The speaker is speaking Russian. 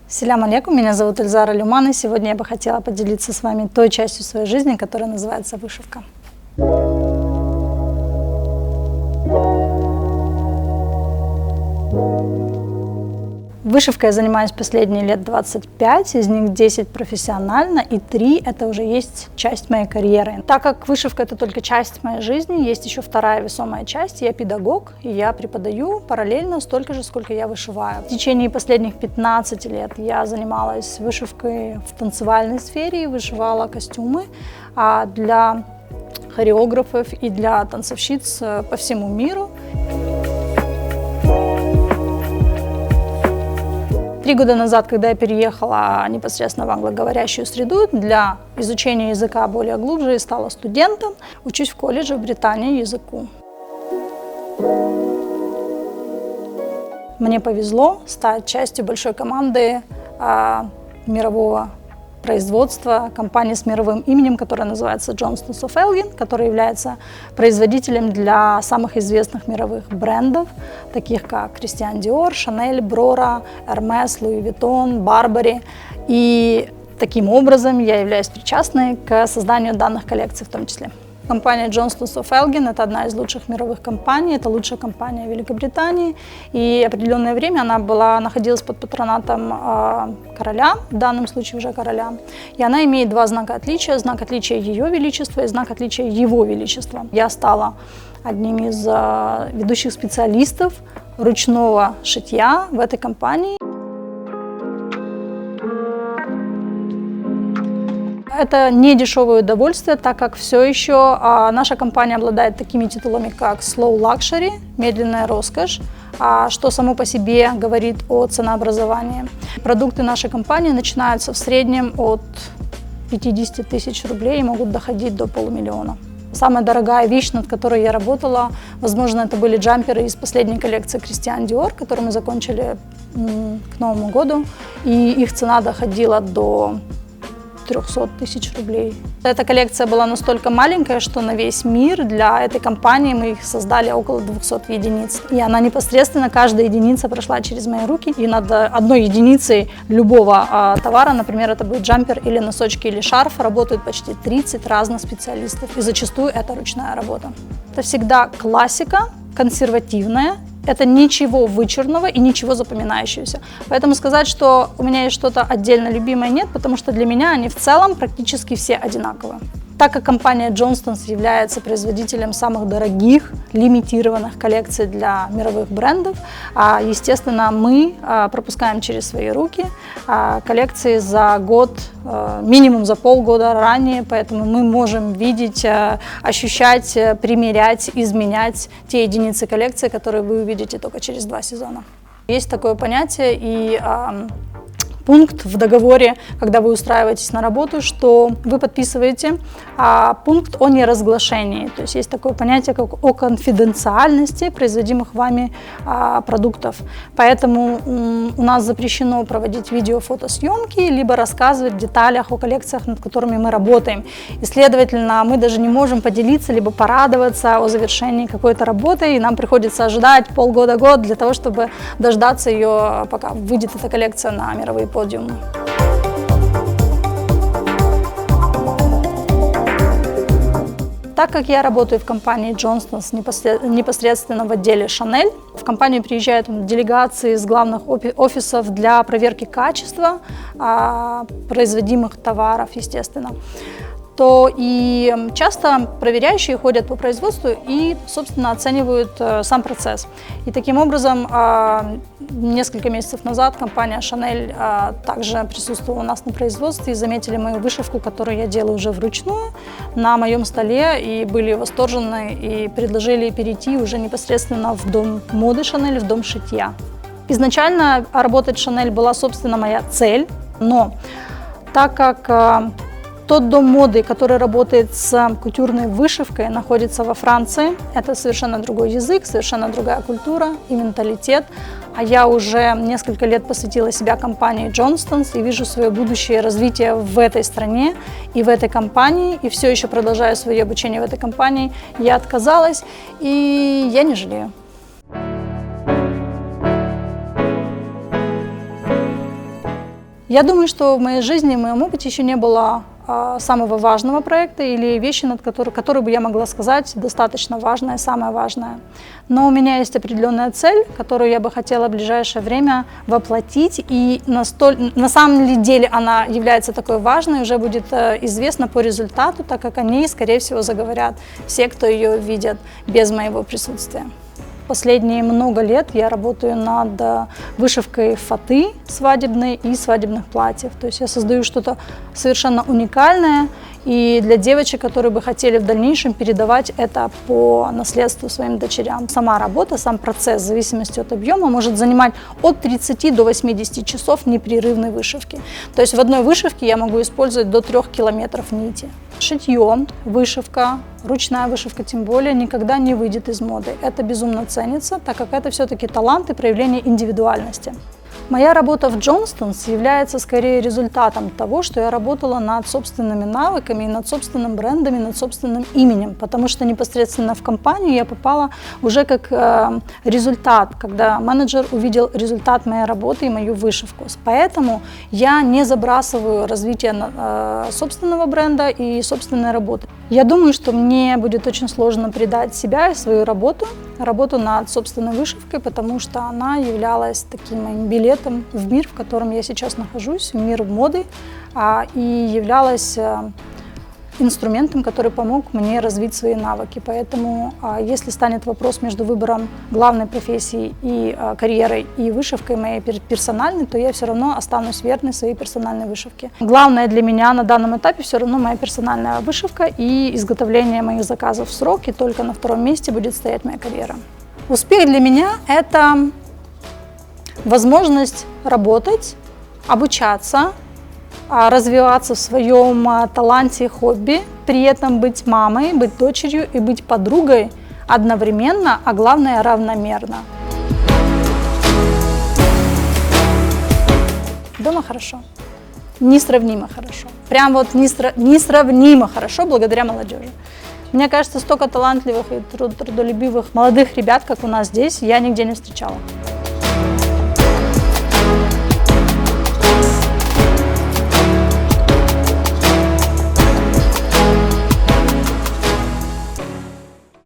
Селям алейкум, меня зовут Эльзара Люман, и сегодня я бы хотела поделиться с вами той частью своей жизни, которая называется вышивка. Вышивкой я занимаюсь последние лет 25, из них 10 профессионально и 3 это уже есть часть моей карьеры. Так как вышивка это только часть моей жизни, есть еще вторая весомая часть, я педагог, и я преподаю параллельно столько же, сколько я вышиваю. В течение последних 15 лет я занималась вышивкой в танцевальной сфере и вышивала костюмы для хореографов и для танцовщиц по всему миру. 3 года назад, когда я переехала непосредственно в англоговорящую среду для изучения языка более глубже и стала студентом, учусь в колледже в Британии языку. Мне повезло стать частью большой команды мирового производства компании с мировым именем, которая называется Johnston & Elgin, которая является производителем для самых известных мировых брендов, таких как Christian Dior, Chanel, Brora, Hermes, Louis Vuitton, Burberry. И таким образом я являюсь причастной к созданию данных коллекций в том числе. Компания Johnston & Elgin – это одна из лучших мировых компаний, это лучшая компания Великобритании. И определенное время она находилась под патронатом короля, в данном случае уже короля. И она имеет 2 знака отличия – знак отличия Ее Величества и знак отличия Его Величества. Я стала одним из ведущих специалистов ручного шитья в этой компании. Это не дешевое удовольствие, так как все еще наша компания обладает такими титулами, как Slow Luxury, медленная роскошь, что само по себе говорит о ценообразовании. Продукты нашей компании начинаются в среднем от 50 тысяч рублей и могут доходить до полумиллиона. Самая дорогая вещь, над которой я работала, возможно, это были джамперы из последней коллекции Christian Dior, которую мы закончили к Новому году, и их цена доходила до 300 тысяч рублей. Эта коллекция была настолько маленькая, что на весь мир для этой компании мы их создали около 200 единиц. И она непосредственно, каждая единица прошла через мои руки. И над одной единицей любого товара, например, это будет джампер или носочки или шарф, работают почти 30 разных специалистов. И зачастую это ручная работа. Это всегда классика, консервативная. Это ничего вычурного и ничего запоминающегося. Поэтому сказать, что у меня есть что-то отдельно любимое, нет, потому что для меня они в целом практически все одинаковые. Так как компания Johnston является производителем самых дорогих, лимитированных коллекций для мировых брендов, естественно, мы пропускаем через свои руки коллекции за год, минимум за полгода ранее, поэтому мы можем видеть, ощущать, примерять, изменять те единицы коллекции, которые вы увидите только через 2 сезона. Есть такое понятие и пункт в договоре, когда вы устраиваетесь на работу, что вы подписываете пункт о неразглашении. То есть есть такое понятие, как о конфиденциальности производимых вами продуктов. Поэтому у нас запрещено проводить видео-фотосъемки, либо рассказывать в деталях о коллекциях, над которыми мы работаем. И, следовательно, мы даже не можем поделиться, либо порадоваться о завершении какой-то работы, и нам приходится ожидать полгода-год для того, чтобы дождаться ее, пока выйдет эта коллекция на мировые подиумы. Так как я работаю в компании Johnston непосредственно в отделе Chanel, в компанию приезжают делегации из главных офисов для проверки качества производимых товаров, естественно, то и часто проверяющие ходят по производству и, собственно, оценивают сам процесс. И таким образом, несколько месяцев назад компания Chanel также присутствовала у нас на производстве и заметили мою вышивку, которую я делаю уже вручную, на моем столе, и были восторжены и предложили перейти уже непосредственно в дом моды Chanel, в дом шитья. Изначально работать в Chanel была, собственно, моя цель, но так как тот дом моды, который работает с кутюрной вышивкой, находится во Франции. Это совершенно другой язык, совершенно другая культура и менталитет. А я уже несколько лет посвятила себя компании Johnston и вижу свое будущее развитие в этой стране и в этой компании. И все еще продолжаю свое обучение в этой компании. Я отказалась, и я не жалею. Я думаю, что в моей жизни, в моем опыте еще не было самого важного проекта или вещи, над которой бы я могла сказать достаточно важная, самая важная. Но у меня есть определенная цель, которую я бы хотела в ближайшее время воплотить, и на самом деле она является такой важной, уже будет известно по результату, так как о ней, скорее всего, заговорят все, кто ее видят без моего присутствия. Последние много лет я работаю над вышивкой фаты свадебной и свадебных платьев. То есть я создаю что-то совершенно уникальное и для девочек, которые бы хотели в дальнейшем передавать это по наследству своим дочерям. Сама работа, сам процесс, в зависимости от объема, может занимать от 30 до 80 часов непрерывной вышивки. То есть в одной вышивке я могу использовать до 3 километров нити. Шитье, вышивка, ручная вышивка тем более никогда не выйдет из моды. Это безумно ценится, так как это все-таки талант и проявление индивидуальности. Моя работа в Johnston's является скорее результатом того, что я работала над собственными навыками, над собственным брендом, над собственным именем, потому что непосредственно в компанию я попала уже как результат, когда менеджер увидел результат моей работы и мою вышивку. Поэтому я не забрасываю развитие собственного бренда и собственной работы. Я думаю, что мне будет очень сложно предать себя и свою работу над собственной вышивкой, потому что она являлась таким моим билетом в мир, в котором я сейчас нахожусь, в мир моды, и являлась инструментом, который помог мне развить свои навыки. Поэтому, если станет вопрос между выбором главной профессии и карьерой и вышивкой моей персональной, то я все равно останусь верной своей персональной вышивке. Главное для меня на данном этапе все равно моя персональная вышивка и изготовление моих заказов в срок, и только на втором месте будет стоять моя карьера. Успех для меня – это возможность работать, обучаться, развиваться в своем таланте и хобби, при этом быть мамой, быть дочерью и быть подругой одновременно, а главное равномерно. Дома хорошо, несравнимо хорошо, прям вот несравнимо хорошо благодаря молодежи. Мне кажется, столько талантливых и трудолюбивых молодых ребят, как у нас здесь, я нигде не встречала.